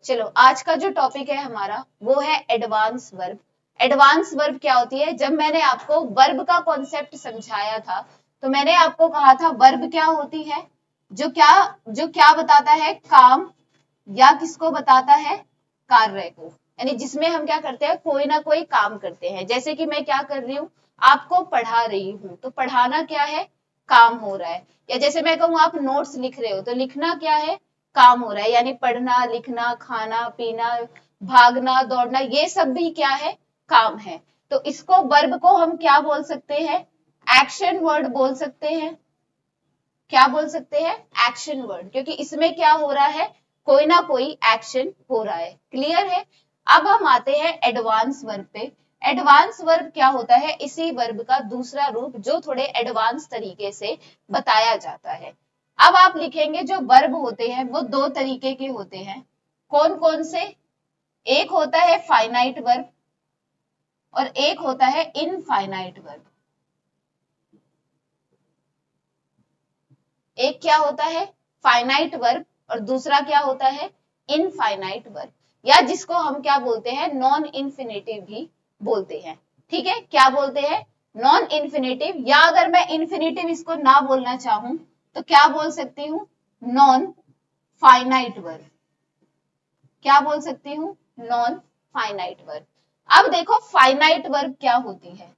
चलो आज का जो टॉपिक है हमारा वो है एडवांस वर्ब। एडवांस वर्ब क्या होती है? जब मैंने आपको वर्ब का कॉन्सेप्ट समझाया था तो मैंने आपको कहा था वर्ब क्या होती है, जो क्या बताता है, काम या किसको बताता है, कार्य को। यानी जिसमें हम क्या करते हैं, कोई ना कोई काम करते हैं। जैसे कि मैं क्या कर रही हूँ, आपको पढ़ा रही हूँ, तो पढ़ाना क्या है, काम हो रहा है। या जैसे मैं कहूँ आप नोट्स लिख रहे हो, तो लिखना क्या है, काम हो रहा है। यानी पढ़ना, लिखना, खाना पीना, भागना दौड़ना, ये सब भी क्या है, काम है। तो इसको वर्ब को हम क्या बोल सकते हैं, एक्शन वर्ड बोल सकते हैं। क्या बोल सकते हैं, एक्शन वर्ड, क्योंकि इसमें क्या हो रहा है, कोई ना कोई एक्शन हो रहा है। क्लियर है? अब हम आते हैं एडवांस वर्ब पे। एडवांस वर्ब क्या होता है, इसी वर्ब का दूसरा रूप जो थोड़े एडवांस तरीके से बताया जाता है। अब आप लिखेंगे जो वर्ब होते हैं वो दो तरीके के होते हैं। कौन कौन से? एक होता है फाइनाइट वर्ब और एक होता है इनफाइनाइट वर्ब। एक क्या होता है, फाइनाइट वर्ब, और दूसरा क्या होता है, इनफाइनाइट वर्ब, या जिसको हम क्या बोलते हैं, नॉन इन्फिनेटिव भी बोलते हैं। ठीक है, क्या बोलते हैं, नॉन इन्फिनेटिव, या अगर मैं इन्फिनेटिव इसको ना बोलना चाहूं तो क्या बोल सकती हूँ, नॉन फाइनाइट वर्ब। क्या बोल सकती हूँ, नॉन फाइनाइट वर्ब। अब देखो फाइनाइट वर्ब क्या होती है।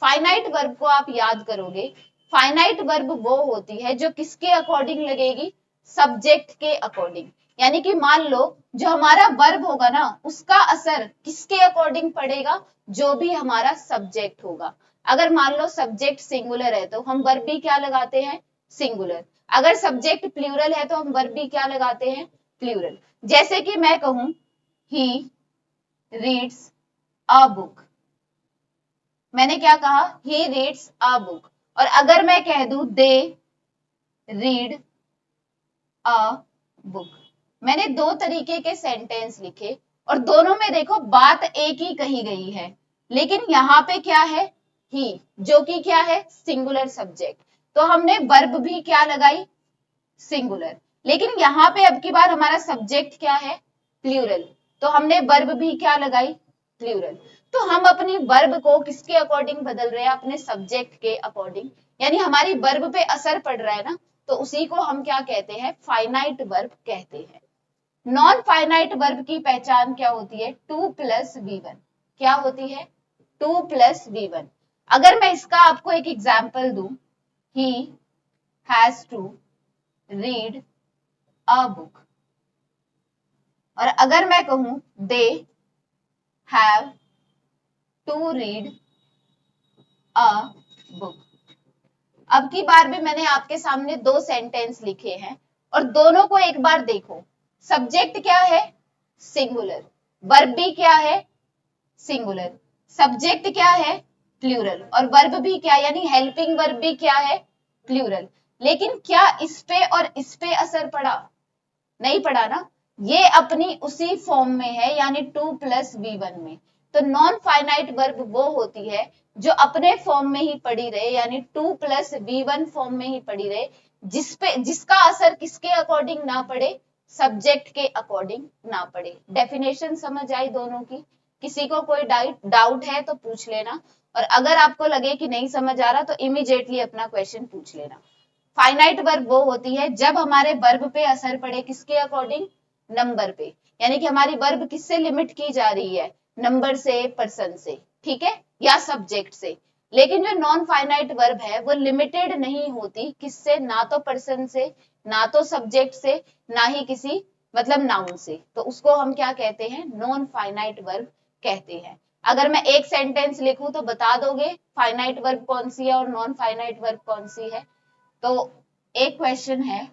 फाइनाइट वर्ब को आप याद करोगे, फाइनाइट वर्ब वो होती है जो किसके अकॉर्डिंग लगेगी, सब्जेक्ट के अकॉर्डिंग। यानी कि मान लो जो हमारा वर्ब होगा ना, उसका असर किसके अकॉर्डिंग पड़ेगा, जो भी हमारा सब्जेक्ट होगा। अगर मान लो सब्जेक्ट सिंगुलर है तो हम वर्ब भी क्या लगाते हैं, सिंगुलर। अगर सब्जेक्ट प्लूरल है तो हम वर्ब भी क्या लगाते हैं, प्लूरल। जैसे कि मैं कहूं ही रीड्स अ बुक, मैंने क्या कहा, ही रीड्स अ बुक। और अगर मैं कह दूं दे रीड अ बुक, मैंने दो तरीके के सेंटेंस लिखे और दोनों में देखो बात एक ही कही गई है, लेकिन यहाँ पे क्या है, ही, जो कि क्या है, सिंगुलर सब्जेक्ट। तो हमने वर्ब भी क्या लगाई, सिंगुलर। लेकिन यहाँ पे अब की बार हमारा सब्जेक्ट क्या है, प्लूरल, तो हमने वर्ब भी क्या लगाई, प्लूरल। तो हम अपनी वर्ब को किसके अकॉर्डिंग बदल रहे हैं, अपने सब्जेक्ट के अकॉर्डिंग। यानी हमारी वर्ब पे असर पड़ रहा है ना, तो उसी को हम क्या कहते हैं, फाइनाइट वर्ब कहते हैं। नॉन फाइनाइट वर्ब की पहचान क्या होती है, 2+V1। क्या होती है, 2+V1। अगर मैं इसका आपको एक एग्जाम्पल दूं, he has to read a book, और अगर मैं कहूं they have to read a book. अब की बार भी मैंने आपके सामने दो सेंटेंस लिखे हैं और दोनों को एक बार देखो। सब्जेक्ट क्या है, सिंगुलर, वर्ब भी क्या है, सिंगुलर, सब्जेक्ट क्या है, प्लूरल, और वर्ब भी क्या, यानी हेल्पिंग वर्ब भी क्या है, प्लूरल। लेकिन क्या इस पे और इस पे असर पड़ा, नहीं पड़ा ना, ये अपनी उसी फॉर्म में है, यानी 2+V1 में। तो नॉन फाइनाइट वर्ब वो होती है जो अपने फॉर्म में ही पड़ी रहे, यानी 2+V1 फॉर्म में ही पड़ी रहे, जिसका असर किसके अकॉर्डिंग ना पड़े, सब्जेक्ट के अकॉर्डिंग ना पड़े। डेफिनेशन समझ आई दोनों की? किसी को कोई डाउट है तो पूछ लेना, और अगर आपको लगे कि नहीं समझ आ रहा तो इमीडिएटली अपना क्वेश्चन पूछ लेना। फाइनाइट वर्ब वो होती है जब हमारे वर्ब पे असर पड़े, किसके अकॉर्डिंग, नंबर पे। यानी कि हमारी वर्ब किससे लिमिट की जा रही है, नंबर से, पर्सन से, ठीक है, या सब्जेक्ट से। लेकिन जो नॉन फाइनाइट वर्ब है वो लिमिटेड नहीं होती, किससे, ना तो पर्सन से, ना तो सब्जेक्ट से, ना ही किसी मतलब नाउन से। तो उसको हम क्या कहते हैं, नॉन फाइनाइट वर्ब कहते हैं। अगर मैं एक सेंटेंस लिखूं तो बता दोगे फाइनाइट वर्ब कौन सी है और नॉन फाइनाइट वर्ब कौन सी है? तो एक क्वेश्चन है,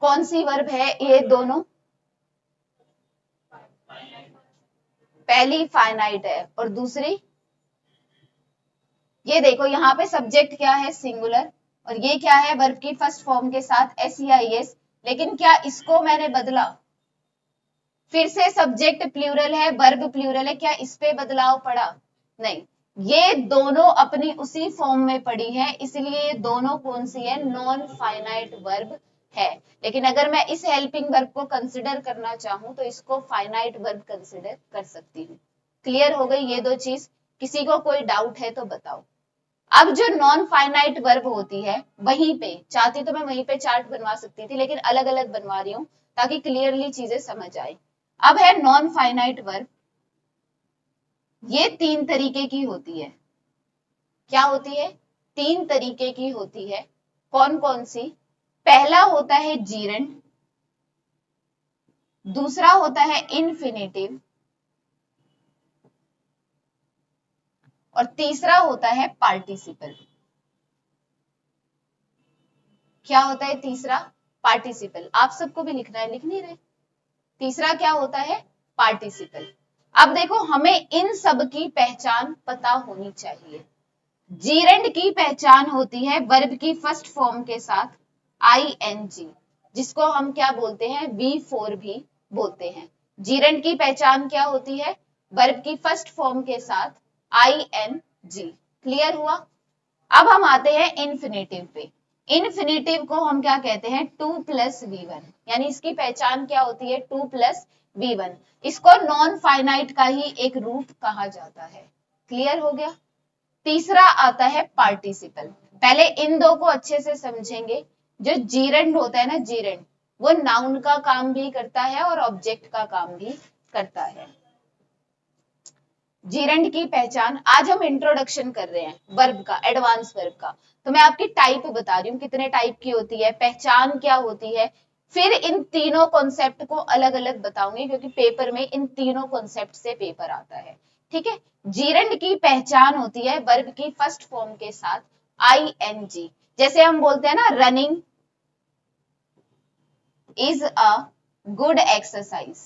कौन सी वर्ब है ये दोनों? पहली फाइनाइट है और दूसरी, ये देखो यहाँ पे सब्जेक्ट क्या है, सिंगुलर, और ये क्या है, वर्ब की फर्स्ट फॉर्म के साथ SEIS। लेकिन क्या इसको मैंने बदला, फिर से सब्जेक्ट प्लूरल है, वर्ब प्लूरल है, क्या इस पे बदलाव पड़ा? नहीं, ये दोनों अपनी उसी फॉर्म में पड़ी है, इसलिए ये दोनों कौन सी है? नॉन फाइनाइट वर्ब है। लेकिन अगर मैं इस हेल्पिंग वर्ब को कंसिडर करना चाहूं तो इसको फाइनाइट वर्ब कंसिडर कर सकती हूँ। क्लियर हो गई ये दो चीज? किसी को कोई डाउट है तो बताओ। अब जो नॉन फाइनाइट वर्ब होती है, वहीं पे चाहती तो मैं वहीं पे चार्ट बनवा सकती थी, लेकिन अलग अलग बनवा रही हूँ ताकि क्लियरली चीजें समझ आए। अब है नॉन फाइनाइट वर्ब, ये 3 तरीके की होती है। क्या होती है? 3 तरीके की होती है। कौन कौन सी? पहला होता है जीरेंड, दूसरा होता है इन्फिनेटिव, और तीसरा होता है पार्टिसिपल। क्या होता है तीसरा? पार्टिसिपल। आप सबको भी लिखना है, लिख नहीं रहे? तीसरा क्या होता है? पार्टिसिपल। अब देखो, हमें इन सब की पहचान पता होनी चाहिए। जीरेंड की पहचान होती है वर्ब की फर्स्ट फॉर्म के साथ ing, जिसको हम क्या बोलते हैं? V4 भी बोलते हैं। जीरेंड की पहचान क्या होती है? वर्ब की फर्स्ट फॉर्म के साथ ing। क्लियर हुआ? अब हम आते हैं इन्फिनेटिव पे। इन्फिनेटिव को हम क्या कहते हैं? 2 + V1, यानी इसकी पहचान क्या होती है? 2 + V1। इसको नॉन फाइनाइट का ही एक रूप कहा जाता है। क्लियर हो गया? तीसरा आता है पार्टिसिपल। पहले इन दो को अच्छे से समझेंगे। जो जीरेंड होता है ना, जीरेंड, वो नाउन का काम भी करता है और ऑब्जेक्ट का काम भी करता है। जीरेंड की पहचान, आज हम इंट्रोडक्शन कर रहे हैं वर्ब का, एडवांस वर्ब का, तो मैं आपकी टाइप बता रही हूँ कितने टाइप की होती है, पहचान क्या होती है, फिर इन तीनों कॉन्सेप्ट को अलग अलग बताऊंगी, क्योंकि पेपर में इन तीनों कॉन्सेप्ट से पेपर आता है। ठीक है? जीरेंड की पहचान होती है वर्ब की फर्स्ट फॉर्म के साथ ing। जैसे हम बोलते हैं ना, running is a good exercise.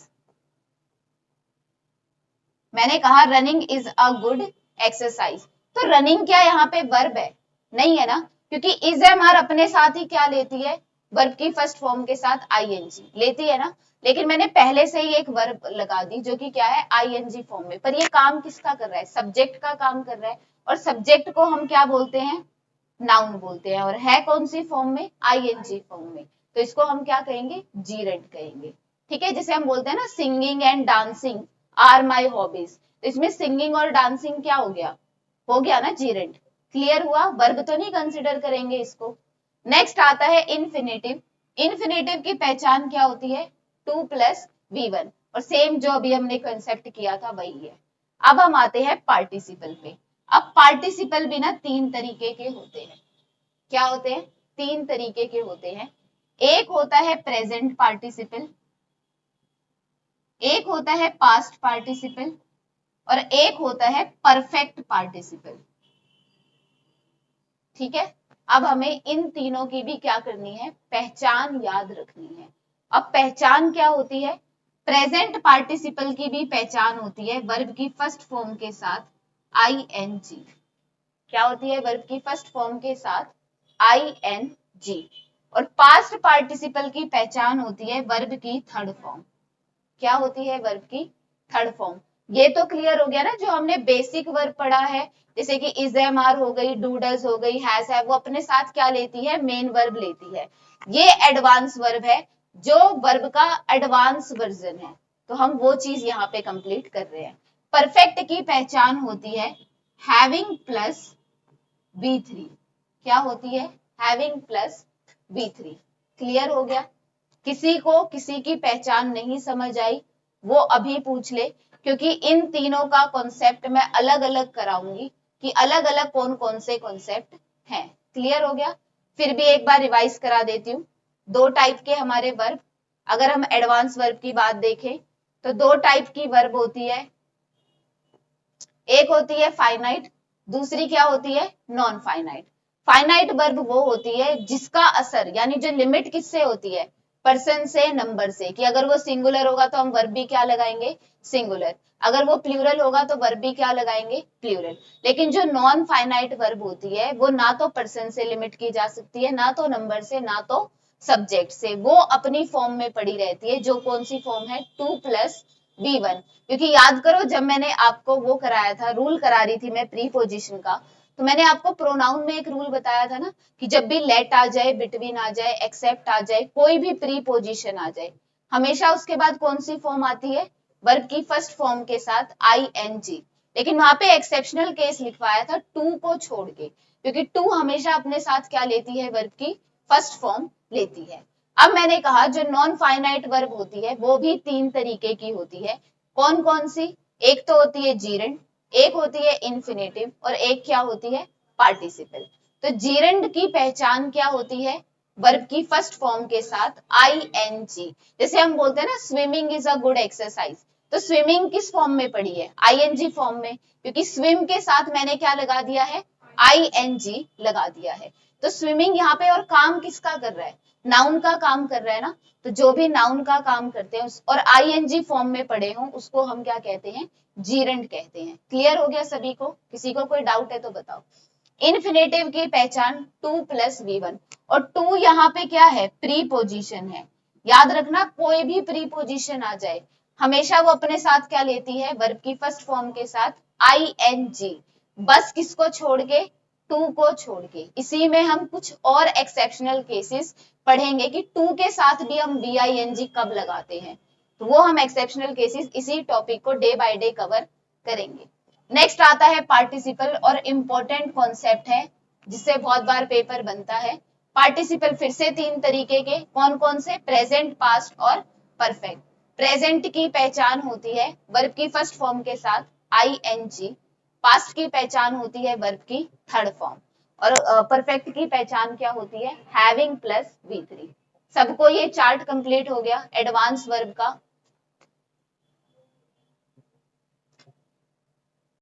मैंने कहा running is a good exercise, तो रनिंग क्या यहाँ पे वर्ब है? नहीं है ना, क्योंकि इज एमआर अपने साथ ही क्या लेती है? वर्ब की फर्स्ट फॉर्म के साथ ing लेती है ना। लेकिन मैंने पहले से ही एक वर्ब लगा दी जो कि क्या है? ing फॉर्म में। पर ये काम किसका कर रहा है? सब्जेक्ट का काम कर रहा है, और सब्जेक्ट को हम क्या बोलते हैं? नाउन बोलते हैं, और है कौन सी फॉर्म में? ing फॉर्म में। तो इसको हम क्या कहेंगे? जीरेंड कहेंगे। ठीक है? जैसे हम बोलते हैं ना, singing and dancing are my hobbies, तो इसमें सिंगिंग और डांसिंग क्या हो गया? हो गया ना जीरेंड। क्लियर हुआ? वर्ब तो नहीं कंसिडर करेंगे इसको। नेक्स्ट आता है इन्फिनेटिव। इन्फिनेटिव की पहचान क्या होती है? 2 + V1, और सेम जो अभी हमने कंसेप्ट किया था वही है। अब हम आते हैं पार्टिसिपल पे। अब पार्टिसिपल भी ना 3 तरीके के होते हैं। क्या होते हैं? 3 तरीके के होते हैं। एक होता है प्रेजेंट पार्टिसिपल, एक होता है पास्ट पार्टिसिपल, और एक होता है परफेक्ट पार्टिसिपल। ठीक है? अब हमें इन तीनों की भी क्या करनी है? पहचान याद रखनी है। अब पहचान क्या होती है? प्रेजेंट पार्टिसिपल की भी पहचान होती है वर्ब की फर्स्ट फॉर्म के साथ ing। क्या होती है? वर्ब की फर्स्ट फॉर्म के साथ ing। और पास्ट पार्टिसिपल की पहचान होती है वर्ब की थर्ड फॉर्म। क्या होती है? वर्ब की थर्ड फॉर्म। ये तो क्लियर हो गया ना, जो हमने बेसिक वर्ब पढ़ा है, जैसे कि इज एम आर हो गई, डू डज हो गई, हैज है, वो अपने साथ क्या लेती है? मेन वर्ब लेती है। ये एडवांस वर्ब है, जो वर्ब का एडवांस वर्जन है, तो हम वो चीज यहाँ पे कंप्लीट कर रहे हैं। परफेक्ट की पहचान होती है हैविंग प्लस V3। क्या होती है? Having plus V3। क्लियर हो गया? किसी को किसी की पहचान नहीं समझ आई, वो अभी पूछ ले, क्योंकि इन तीनों का कॉन्सेप्ट मैं अलग अलग कराऊंगी कि अलग अलग कौन कौन से कॉन्सेप्ट हैं। क्लियर हो गया? फिर भी एक बार रिवाइज करा देती हूँ। 2 टाइप के हमारे वर्ब, अगर हम एडवांस वर्ब की बात देखें तो 2 टाइप की वर्ब होती है। एक होती है फाइनाइट, दूसरी क्या होती है? Non finite. फाइनाइट वर्ब वो होती है जिसका असर, यानी जो लिमिट किससे होती है? पर्सन से, नंबर से, कि अगर वो सिंगुलर होगा तो हम वर्ब भी क्या लगाएंगे? सिंगुलर। अगर वो प्लूरल होगा तो वर्ब भी क्या लगाएंगे? प्लूरल। लेकिन जो नॉन फाइनाइट वर्ब होती है वो ना तो पर्सन से लिमिट की जा सकती है, ना तो नंबर से, ना तो सब्जेक्ट से, वो अपनी फॉर्म में पड़ी रहती है, जो कौन सी फॉर्म है, 2+V1। क्योंकि याद करो जब मैंने आपको वो कराया था, रूल करा रही थी मैं प्रीपोजिशन का, तो मैंने आपको प्रोनाउन में एक रूल बताया था ना कि जब भी लेट आ जाए, बिटवीन आ जाए, एक्सेप्ट आ जाए, कोई भी प्रीपोजिशन आ जाए, हमेशा उसके बाद कौन सी फॉर्म आती है, वर्ब की फर्स्ट फॉर्म के साथ ING। लेकिन वहां पे एक्सेप्शनल केस लिखवाया था टू को छोड़ के, क्योंकि टू हमेशा अपने साथ क्या लेती है, वर्ब की फर्स्ट फॉर्म लेती है। अब मैंने कहा जो नॉन फाइनाइट वर्ब होती है वो भी 3 तरीके की होती है। कौन कौन सी, एक तो होती है जीरेंड, एक होती है इन्फिनेटिव, और एक क्या होती है, पार्टिसिपल। तो जीरेंड की पहचान क्या होती है, वर्ब की फर्स्ट फॉर्म के साथ ING। जैसे हम बोलते हैं ना swimming is a good exercise, तो स्विमिंग किस फॉर्म में पड़ी है, ING फॉर्म में, क्योंकि स्विम के साथ मैंने क्या लगा दिया है, ING लगा दिया है। तो स्विमिंग यहाँ पे, और काम किसका कर रहा है, नाउन का काम कर रहा है ना, तो जो भी नाउन का काम करते हैं और ING फॉर्म में पड़े हों उसको हम क्या कहते हैं, जीरेंड कहते हैं। क्लियर हो गया सभी को, किसी को कोई डाउट है तो बताओ। इन्फिनेटिव की पहचान 2+V1, और 2 यहाँ पे क्या है, प्रीपोजिशन है। याद रखना कोई भी प्रीपोजिशन आ जाए हमेशा वो अपने साथ क्या लेती है, वर्ब की फर्स्ट फॉर्म के साथ ING, बस किसको छोड़ के, टू को छोड़ के। इसी में हम कुछ और एक्सेप्शनल केसेस पढ़ेंगे कि टू के साथ भी हम VING कब लगाते हैं, तो वो हम एक्सेप्शनल केसेस इसी टॉपिक को डे बाय डे कवर करेंगे। नेक्स्ट आता है पार्टिसिपल, और इम्पोर्टेंट कॉन्सेप्ट है जिससे बहुत बार पेपर बनता है। पार्टिसिपल फिर से 3 तरीके के, कौन कौन से, प्रेजेंट, पास्ट और परफेक्ट। प्रेजेंट की पहचान होती है वर्ब की फर्स्ट फॉर्म के साथ ING, पास्ट की पहचान होती है वर्ब की थर्ड फॉर्म, और परफेक्ट की पहचान क्या होती है, हैविंग प्लस V3। सबको ये चार्ट कंप्लीट हो गया एडवांस वर्ब का।